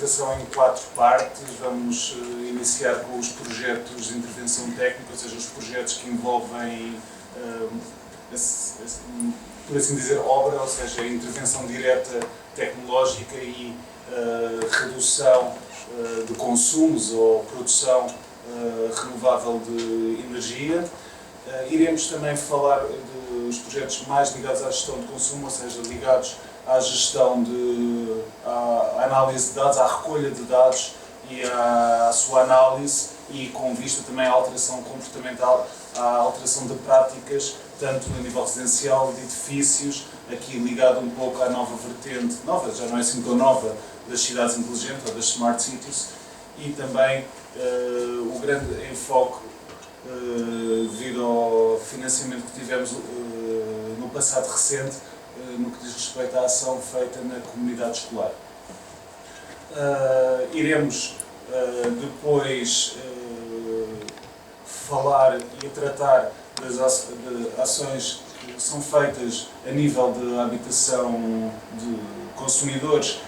apresentação em 4 partes. Vamos iniciar com os projetos de intervenção técnica, ou seja, os projetos que envolvem, por assim dizer, obra, ou seja, intervenção direta tecnológica e redução de consumos ou produção renovável de energia. Iremos também falar dos projetos mais ligados à gestão de consumo, ou seja, ligados à gestão à análise de dados, à recolha de dados e à sua análise, e com vista também à alteração comportamental, à alteração de práticas, tanto no nível residencial, de edifícios, aqui ligado um pouco à nova vertente, nova, já não é assim tão nova, das cidades inteligentes ou das smart cities, e também o grande enfoque devido ao financiamento que tivemos no passado recente, no que diz respeito à ação feita na comunidade escolar. Iremos depois falar e tratar das ações que são feitas a nível de habitação de consumidores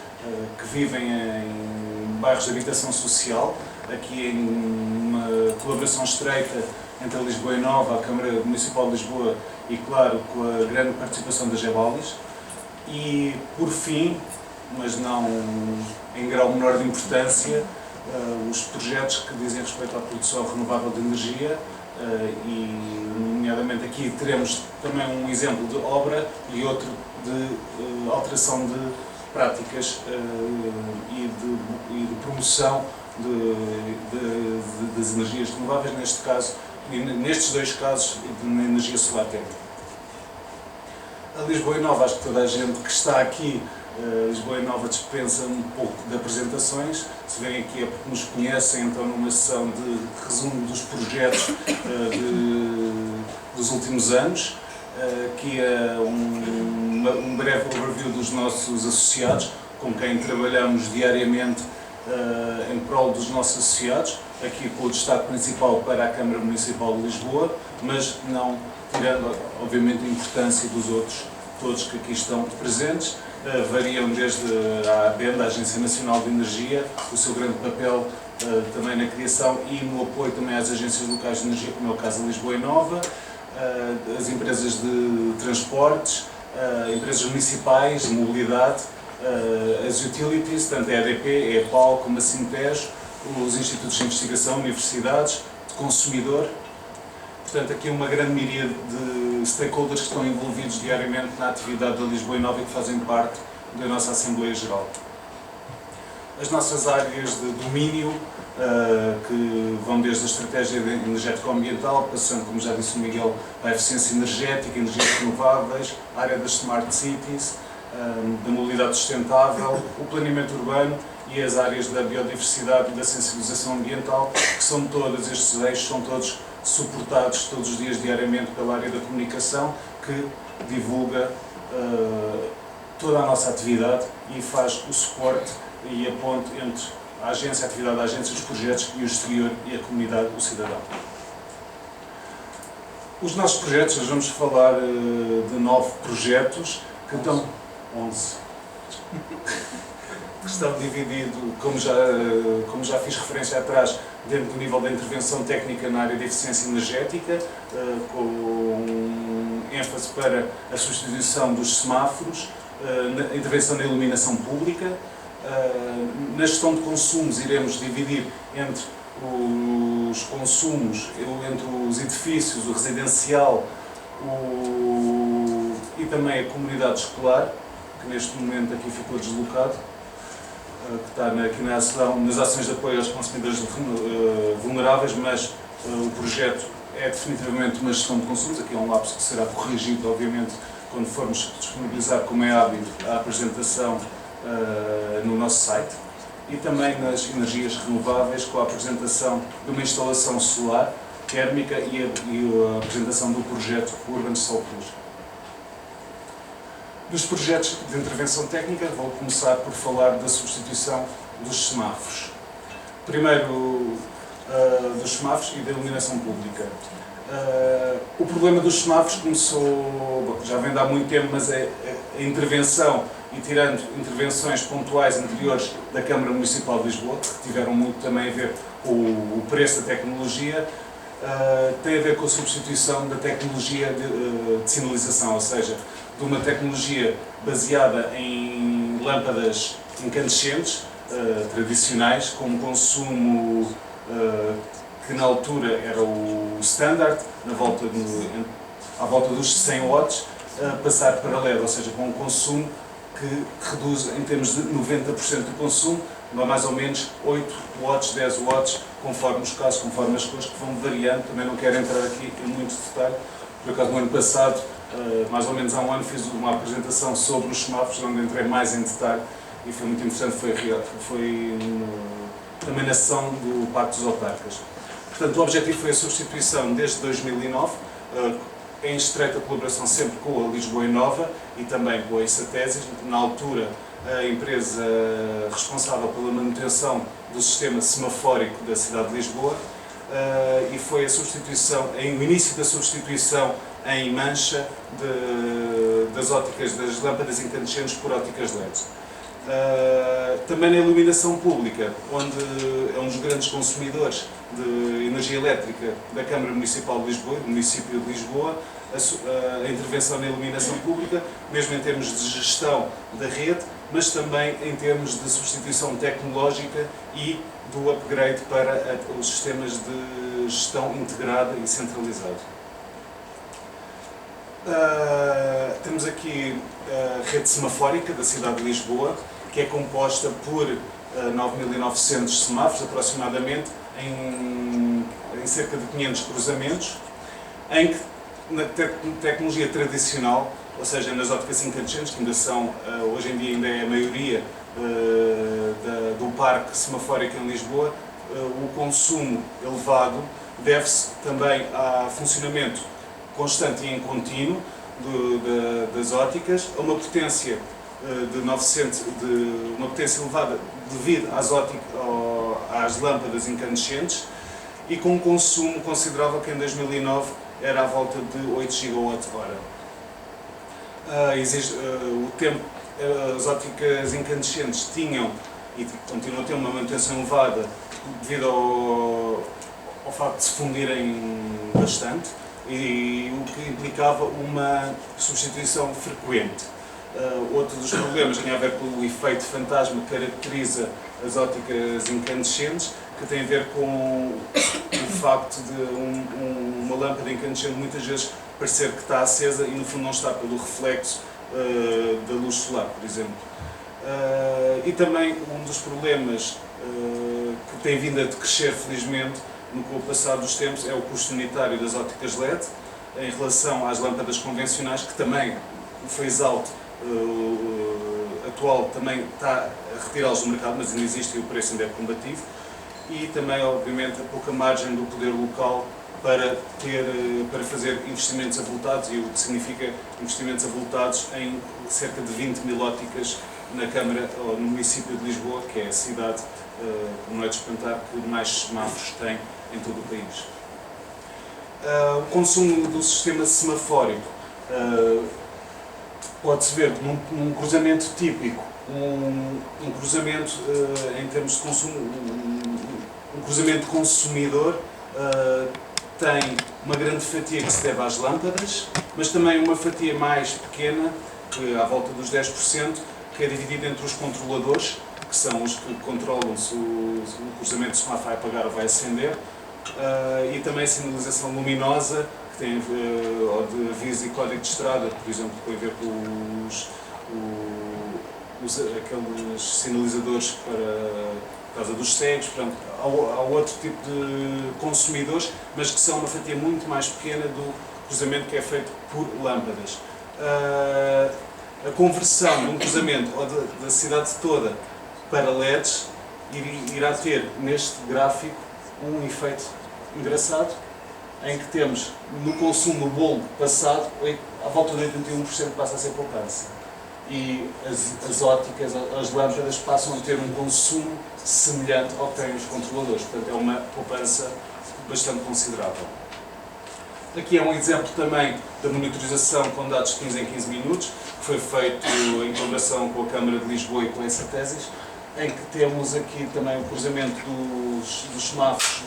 que vivem em bairros de habitação social, aqui em uma colaboração estreita entre a Lisboa e Nova, a Câmara Municipal de Lisboa e, claro, com a grande participação da Gebalis. E, por fim, mas não em grau menor de importância, os projetos que dizem respeito à produção renovável de energia, e, nomeadamente, aqui teremos também um exemplo de obra e outro de alteração de práticas e de promoção das energias renováveis, neste caso, nestes 2 casos, na energia solar térmica. A Lisboa e Nova, acho que toda a gente que está aqui, Lisboa e Nova dispensa um pouco de apresentações. Se vêm aqui é porque nos conhecem, então numa sessão de resumo dos projetos dos últimos anos. Aqui é um breve overview dos nossos associados, com quem trabalhamos diariamente em prol dos nossos associados, aqui com o destaque principal para a Câmara Municipal de Lisboa, mas não tirando, obviamente, a importância dos outros, todos que aqui estão presentes. Variam desde a ABEN, a Agência Nacional de Energia, o seu grande papel também na criação e no apoio também às agências locais de energia, como é o caso da Lisboa e Nova, as empresas de transportes, empresas municipais de mobilidade, as utilities, tanto a EDP, a EPAL como a Sintejo, os institutos de investigação, universidades, de consumidor. Portanto, aqui uma grande miríade de stakeholders que estão envolvidos diariamente na atividade da Lisboa e Nova e que fazem parte da nossa Assembleia Geral. As nossas áreas de domínio, que vão desde a estratégia energético-ambiental, passando, como já disse o Miguel, a eficiência energética, energias renováveis, a área das smart cities, da mobilidade sustentável, o planeamento urbano e as áreas da biodiversidade e da sensibilização ambiental, que são todas, estes eixos são todos suportados todos os dias, diariamente, pela área da comunicação, que divulga toda a nossa atividade e faz o suporte e a ponte entre a agência, a atividade da agência, os projetos e o exterior e a comunidade, o cidadão. Os nossos projetos, nós vamos falar de 9 projetos que estão... 11. Que estão divididos, como já fiz referência atrás, dentro do nível da intervenção técnica na área de eficiência energética, com ênfase para a substituição dos semáforos, na intervenção na iluminação pública. Na gestão de consumos iremos dividir entre os consumos, entre os edifícios, o residencial e também a comunidade escolar, que neste momento aqui ficou deslocado, que está aqui nas ações de apoio aos consumidores vulneráveis, mas o projeto é definitivamente uma gestão de consumos. Aqui é um lapso que será corrigido, obviamente, quando formos disponibilizar, como é hábito, a apresentação no nosso site. E também nas energias renováveis, com a apresentação de uma instalação solar térmica e a apresentação do projeto Urban Sol Plus. Dos projetos de intervenção técnica, vou começar por falar da substituição dos semáforos. Primeiro, dos semáforos e da iluminação pública. O problema dos semáforos começou, já vem de há muito tempo, mas a intervenção e tirando intervenções pontuais anteriores da Câmara Municipal de Lisboa, que tiveram muito também a ver com o preço da tecnologia, tem a ver com a substituição da tecnologia de sinalização, ou seja, de uma tecnologia baseada em lâmpadas incandescentes, tradicionais, com um consumo que na altura era o standard, à volta dos 100 watts, passar para LED, ou seja, com um consumo que reduz em termos de 90% do consumo, mais ou menos 8 watts, 10 watts, conforme os casos, conforme as cores que vão variando. Também não quero entrar aqui em muito detalhe. Por acaso, no ano passado, mais ou menos há um ano, fiz uma apresentação sobre os semáforos, onde entrei mais em detalhe e foi muito interessante, foi também na sessão do Pacto dos Autarcas. Portanto, o objetivo foi a substituição desde 2009, em estreita colaboração sempre com a Lisboa Inova e também com a Isatesis. Na altura, a empresa responsável pela manutenção do sistema semafórico da cidade de Lisboa, e foi a substituição, o início da substituição em mancha das óticas, das lâmpadas incandescentes por óticas LED. Também na iluminação pública, onde é um dos grandes consumidores de energia elétrica da Câmara Municipal de Lisboa, do município de Lisboa, a intervenção na iluminação pública, mesmo em termos de gestão da rede, mas também em termos de substituição tecnológica e do upgrade para os sistemas de gestão integrada e centralizada. Temos aqui a rede semafórica da cidade de Lisboa, que é composta por 9.900 semáforos, aproximadamente, em cerca de 500 cruzamentos, em que, na tecnologia tradicional, ou seja, nas óticas incandescentes, que ainda são, hoje em dia ainda é a maioria do parque semafórico em Lisboa, o consumo elevado deve-se também ao funcionamento constante e em contínuo das óticas, a uma potência uma potência elevada devido às lâmpadas incandescentes e com um consumo considerável que em 2009 era à volta de 8 GWh. O tempo, as óticas incandescentes tinham e continuam a ter uma manutenção elevada devido ao facto de se fundirem bastante, e o que implicava uma substituição frequente. Outro dos problemas tinha a ver com o efeito fantasma que caracteriza as óticas incandescentes, que tem a ver com o facto de uma lâmpada incandescente muitas vezes parecer que está acesa e no fundo não está, pelo reflexo da luz solar, por exemplo. E também um dos problemas que tem vindo a decrescer, felizmente, com o passar dos tempos, é o custo unitário das óticas LED em relação às lâmpadas convencionais, que também o phase-out atual também está a retirá-los do mercado, mas ainda existe e o preço ainda é combativo, e também, obviamente, a pouca margem do poder local para fazer investimentos avultados, e o que significa investimentos avultados em cerca de 20 mil óticas na Câmara, ou no município de Lisboa, que é a cidade, não é de espantar, que mais semáforos tem em todo o país. O consumo do sistema semafórico pode-se ver num cruzamento típico, um cruzamento em termos de consumo, um cruzamento consumidor tem uma grande fatia que se deve às lâmpadas, mas também uma fatia mais pequena, que à volta dos 10%, que é dividida entre os controladores, que são os que controlam se o cruzamento de semáforo vai apagar ou vai acender, e também a sinalização luminosa, que tem ou de aviso e código de estrada, por exemplo, que tem a ver com aqueles sinalizadores por causa dos cegos. Portanto, há outro tipo de consumidores, mas que são uma fatia muito mais pequena do cruzamento que é feito por lâmpadas. A conversão de um cruzamento ou da cidade toda para LEDs irá ter neste gráfico um efeito engraçado, em que temos no consumo bolo passado, à volta de 81% passa a ser poupança. E as óticas, as lâmpadas passam a ter um consumo semelhante ao que têm os controladores. Portanto, é uma poupança bastante considerável. Aqui é um exemplo também da monitorização com dados de 15 em 15 minutos, que foi feito em colaboração com a Câmara de Lisboa e com a ESATESIS, em que temos aqui também o cruzamento dos semáforos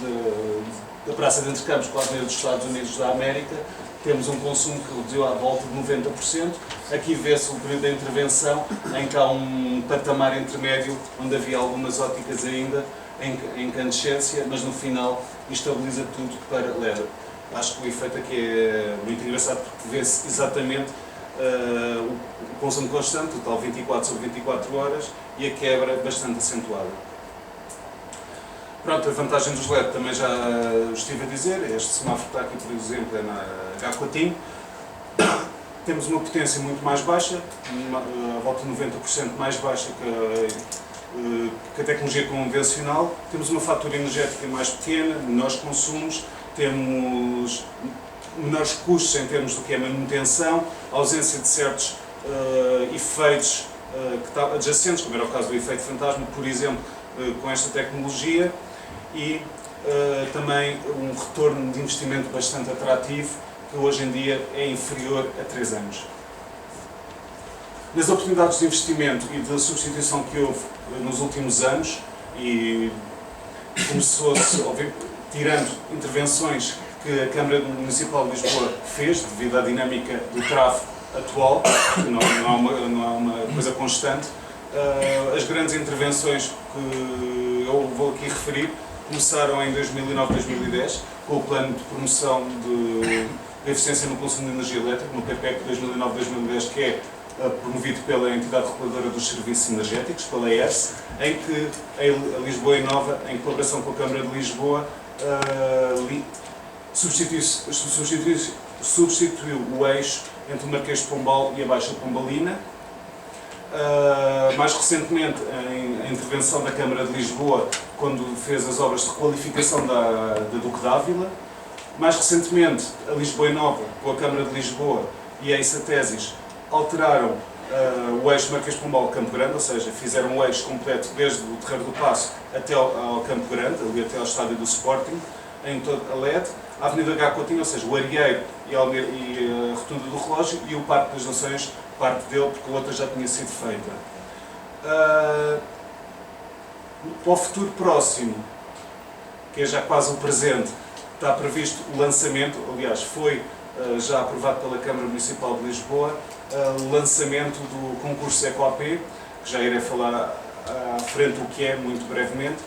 da Praça de Entrecampos com a Avenida dos Estados Unidos da América. Temos um consumo que reduziu à volta de 90%. Aqui vê-se o período da intervenção, em que há um patamar intermédio, onde havia algumas óticas ainda em incandescência, mas no final estabiliza tudo para LED. Acho que o efeito aqui é muito engraçado, porque vê-se exatamente o consumo constante, o tal 24 sobre 24 horas, e a quebra bastante acentuada. Pronto, a vantagem dos LED também já estive a dizer. Este semáforo que está aqui, por exemplo, é na Gacotinho. Temos uma potência muito mais baixa, à volta de 90% mais baixa que a tecnologia convencional. Temos uma fatura energética mais pequena, menores consumos, temos menores custos em termos do que é manutenção, ausência de certos efeitos adjacentes, como era o caso do efeito fantasma, por exemplo, com esta tecnologia, e também um retorno de investimento bastante atrativo, que hoje em dia é inferior a 3 anos. Nas oportunidades de investimento e de substituição que houve nos últimos anos, e começou-se, tirando intervenções que a Câmara Municipal de Lisboa fez, devido à dinâmica do tráfego atual, que não é uma coisa constante, as grandes intervenções que eu vou aqui referir começaram em 2009-2010, com o Plano de Promoção da Eficiência no Consumo de Energia Elétrica, no PPEC 2009-2010, que é promovido pela Entidade Reguladora dos Serviços Energéticos, pela ERSE, em que a Lisboa Inova, em colaboração com a Câmara de Lisboa, substituiu o eixo entre o Marquês de Pombal e a Baixa Pombalina. Mais recentemente, a intervenção da Câmara de Lisboa, quando fez as obras de requalificação da Duque d'Ávila. Mais recentemente, a Lisboa Nova, com a Câmara de Lisboa e a ESATESIS, alteraram o eixo Marquês de Pombal-Campo Grande, ou seja, fizeram um eixo completo desde o Terreiro do Paço até ao Campo Grande, ali até ao estádio do Sporting, em toda a LED, a Avenida Gacotinho, ou seja, o Arieiro e a Rotunda do Relógio, e o Parque das Nações, parte dele, porque a outra já tinha sido feita. Para o futuro próximo, que é já quase o presente, está previsto o lançamento, aliás, foi já aprovado pela Câmara Municipal de Lisboa, o lançamento do concurso EcoAP, que já irei falar à frente o que é, muito brevemente,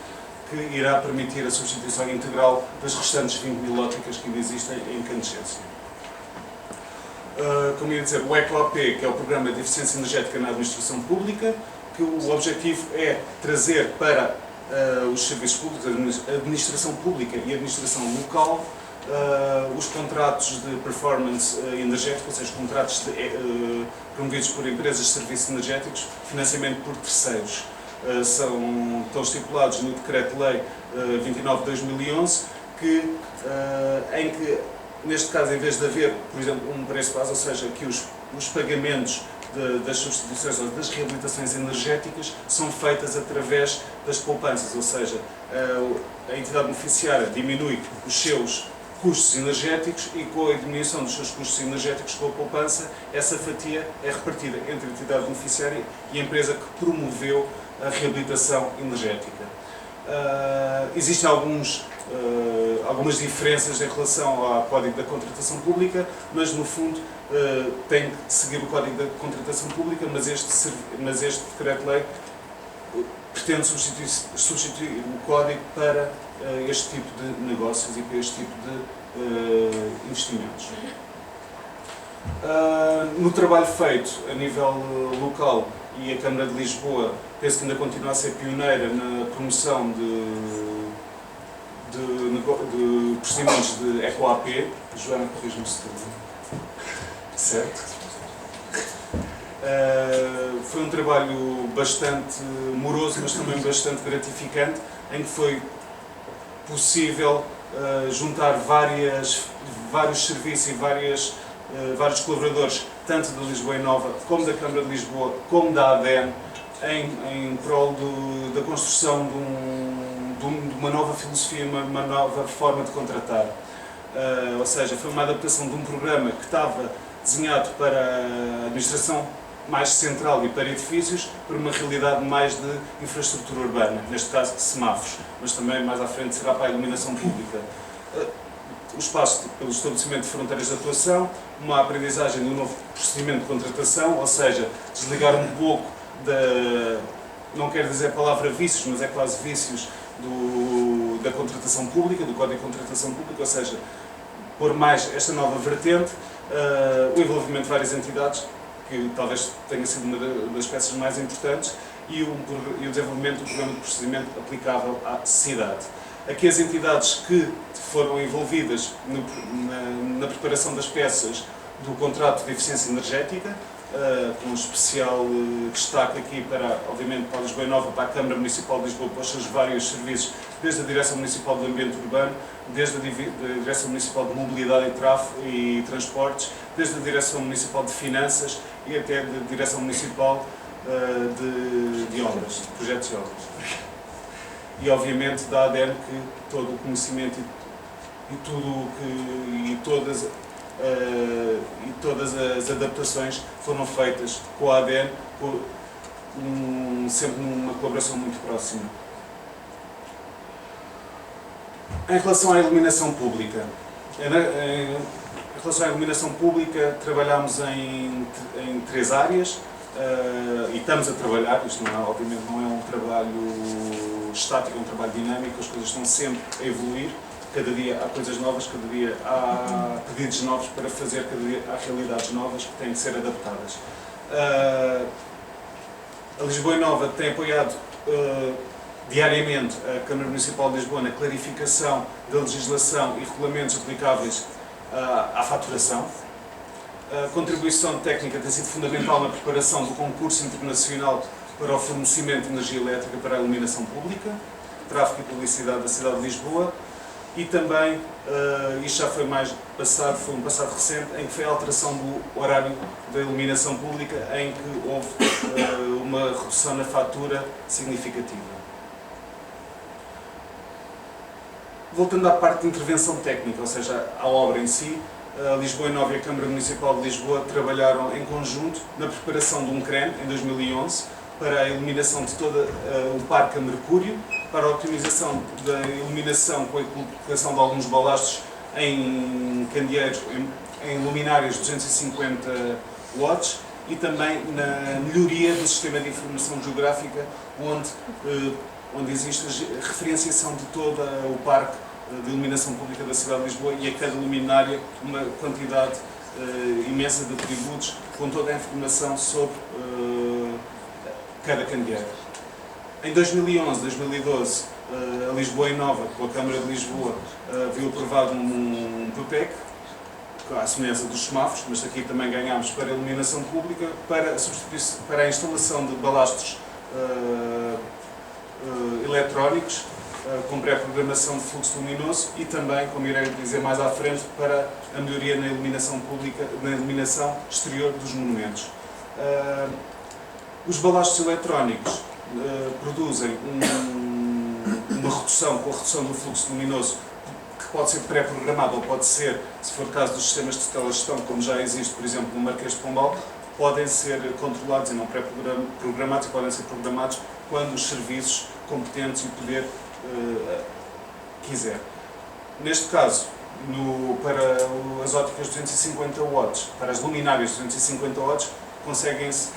que irá permitir a substituição integral das restantes 20 mil óticas que ainda existem em incandescência. Como ia dizer, o EcoAP, que é o Programa de Eficiência Energética na Administração Pública, que o objetivo é trazer para os serviços públicos, a administração pública e a administração local, os contratos de performance energética, ou seja, contratos promovidos por empresas de serviços energéticos, financiamento por terceiros. Estão estipulados no Decreto-Lei 29 de 2011, em que, neste caso, em vez de haver, por exemplo, um preço base, ou seja, que os pagamentos das substituições ou das reabilitações energéticas são feitas através das poupanças, ou seja, a entidade beneficiária diminui os seus custos energéticos e, com a diminuição dos seus custos energéticos com a poupança, essa fatia é repartida entre a entidade beneficiária e a empresa que promoveu a reabilitação energética. Existem algumas diferenças em relação ao Código da Contratação Pública, mas no fundo tem que seguir o Código da Contratação Pública, mas este Decreto-Lei pretende substituir o Código para este tipo de negócios e para este tipo de investimentos. No trabalho feito a nível local, e a Câmara de Lisboa penso que ainda continua a ser pioneira na promoção de procedimentos de EcoAP. Joana, corrija-me se tudo. Certo? Foi um trabalho bastante moroso, mas também bastante gratificante, em que foi possível juntar vários serviços e vários colaboradores, tanto da Lisboa Inova, como da Câmara de Lisboa, como da ADN, em prol da construção de uma nova filosofia, uma nova forma de contratar. ou seja, foi uma adaptação de um programa que estava desenhado para a administração mais central e para edifícios, para uma realidade mais de infraestrutura urbana, neste caso de semáforos, mas também mais à frente será para a iluminação pública. O espaço pelo estabelecimento de fronteiras de atuação, uma aprendizagem do novo procedimento de contratação, ou seja, desligar um pouco não quero dizer a palavra vícios, mas é quase vícios da contratação pública, do Código de Contratação Pública, ou seja, pôr mais esta nova vertente, o envolvimento de várias entidades, que talvez tenha sido uma das peças mais importantes, e o desenvolvimento do programa de procedimento aplicável à cidade. Aqui as entidades que foram envolvidas na preparação das peças do contrato de eficiência energética, com um especial destaque aqui obviamente, para a Lisboa Nova, para a Câmara Municipal de Lisboa, para os seus vários serviços, desde a Direção Municipal do Ambiente Urbano, desde a Direção Municipal de Mobilidade e Transportes, desde a Direção Municipal de Finanças e até a Direção Municipal de Obras, de Projetos e Obras. E obviamente da ADEN, que todo o conhecimento e todas as adaptações foram feitas com a ADEN, sempre numa colaboração muito próxima. Em relação à iluminação pública, trabalhámos em 3 áreas e estamos a trabalhar, isto obviamente não é um trabalho estático, é um trabalho dinâmico, as coisas estão sempre a evoluir. Cada dia há coisas novas, cada dia há pedidos novos para fazer, cada dia há realidades novas que têm que ser adaptadas. A Lisboa Nova tem apoiado diariamente a Câmara Municipal de Lisboa na clarificação da legislação e regulamentos aplicáveis à faturação. A contribuição técnica tem sido fundamental na preparação do concurso internacional para o fornecimento de energia elétrica para a iluminação pública, tráfego e publicidade da cidade de Lisboa. E também, isto já foi um passado recente, em que foi a alteração do horário da iluminação pública, em que houve uma redução na fatura significativa. Voltando à parte de intervenção técnica, ou seja, à obra em si, a Lisboa Nova e a Câmara Municipal de Lisboa trabalharam em conjunto na preparação de um CREN, em 2011, para a iluminação de todo o Parque a Mercúrio, para a optimização da iluminação com a colocação de alguns balastros em candeeiros, em luminárias de 250 watts e também na melhoria do sistema de informação geográfica, onde existe a referenciação de todo o parque de iluminação pública da cidade de Lisboa e a cada luminária uma quantidade imensa de atributos com toda a informação sobre cada candeeiro. Em 2011, 2012, a Lisboa Nova, com a Câmara de Lisboa, viu aprovado um PPEC, à semelhança dos semáforos, mas aqui também ganhámos para a iluminação pública, para a instalação de balastros eletrónicos, com pré-programação de fluxo luminoso e também, como irei dizer mais à frente, para a melhoria na iluminação pública, na iluminação exterior dos monumentos. Os balastros eletrónicos produzem uma redução, com a redução do fluxo luminoso, que pode ser pré-programado ou pode ser, se for o caso dos sistemas de telegestão, como já existe, por exemplo, no Marquês de Pombal, podem ser controlados e não pré-programados, e podem ser programados quando os serviços competentes e o poder quiser. Neste caso, para as óticas 250 watts, para as luminárias 250 watts, conseguem-se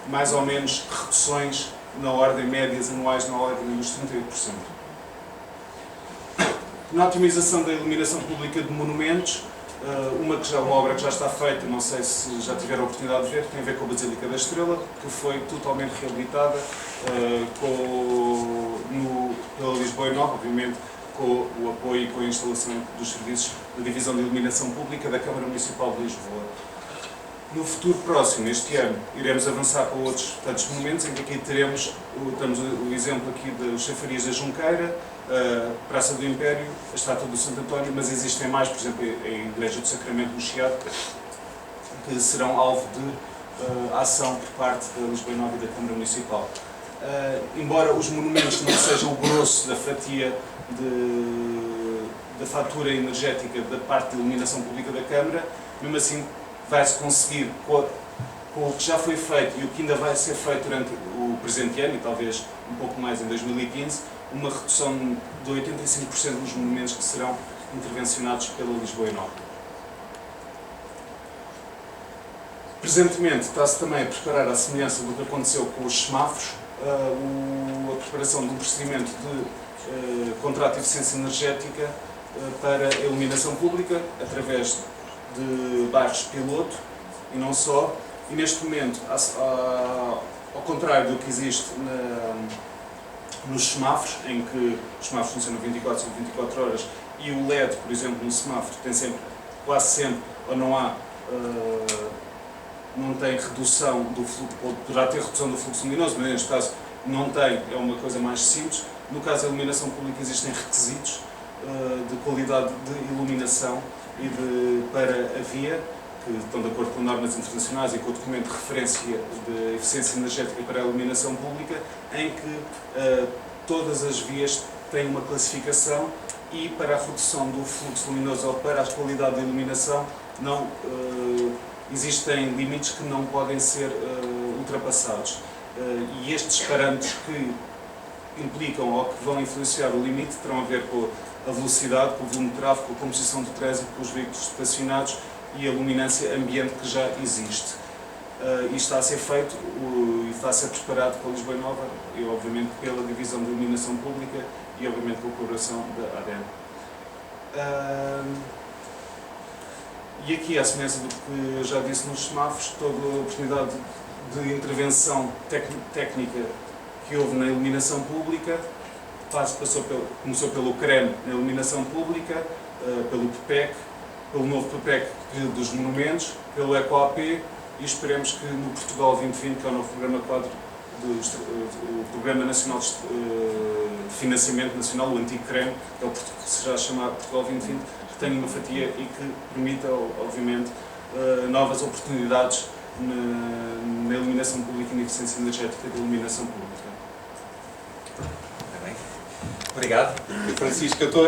mais ou menos reduções na ordem médias anuais na ordem dos 38%. Na otimização da iluminação pública de monumentos, uma obra que já está feita, não sei se já tiveram a oportunidade de ver, tem a ver com a Basílica da Estrela, que foi totalmente reabilitada pela Lisboa Nova, obviamente com o apoio e com a instalação dos serviços da Divisão de Iluminação Pública da Câmara Municipal de Lisboa. No futuro próximo, este ano, iremos avançar para outros tantos momentos, em que aqui temos o exemplo aqui das chafarias da Junqueira, a Praça do Império, a Estátua do Santo António, mas existem mais, por exemplo, a Igreja do Sacramento do Chiado, que serão alvo de ação por parte da Lisboa Nova e da Câmara Municipal. Embora os monumentos não sejam o grosso da fatia da fatura energética da parte de iluminação pública da Câmara. Mesmo assim, vai-se conseguir, com o que já foi feito e o que ainda vai ser feito durante o presente ano, e talvez um pouco mais em 2015, uma redução de 85% dos monumentos que serão intervencionados pela Lisboa Nova. Presentemente está-se também a preparar, à semelhança do que aconteceu com os semáforos, a preparação de um procedimento de contrato de eficiência energética para a iluminação pública, através de bairros piloto e não só. E neste momento, ao contrário do que existe nos semáforos, em que os semáforos funcionam 24 sobre 24 horas, e o LED, por exemplo, no semáforo tem sempre, quase sempre, ou não tem redução do fluxo, ou poderá ter redução do fluxo luminoso, mas neste caso não tem, é uma coisa mais simples. No caso da iluminação pública existem requisitos de qualidade de iluminação para a via, que estão de acordo com normas internacionais e com o documento de referência de eficiência energética para a iluminação pública, em que todas as vias têm uma classificação, e para a redução do fluxo luminoso ou para a qualidade da iluminação não existem limites que não podem ser ultrapassados. E estes parâmetros que implicam ou que vão influenciar o limite terão a ver com a velocidade, com o volume de tráfego, com a composição do trânsito, com os veículos estacionados e a luminância ambiente que já existe. Isto está a ser feito e está a ser preparado pela Lisboa Nova e, obviamente, pela Divisão de Iluminação Pública e, obviamente, com a colaboração da ADEN. E aqui, à semelhança do que eu já disse nos semáforos, toda a oportunidade de intervenção técnica que houve na iluminação pública começou pelo CREM na iluminação pública, pelo PPEC, pelo novo PPEC dos monumentos, pelo EcoAP, e esperemos que no Portugal 2020, que é o novo programa quadro, o Programa Nacional de Financiamento Nacional, o antigo CREM, que será chamado Portugal 2020, que tenha uma fatia e que permita, obviamente, novas oportunidades na iluminação pública e na eficiência energética da iluminação pública. Obrigado. Francisco, eu estou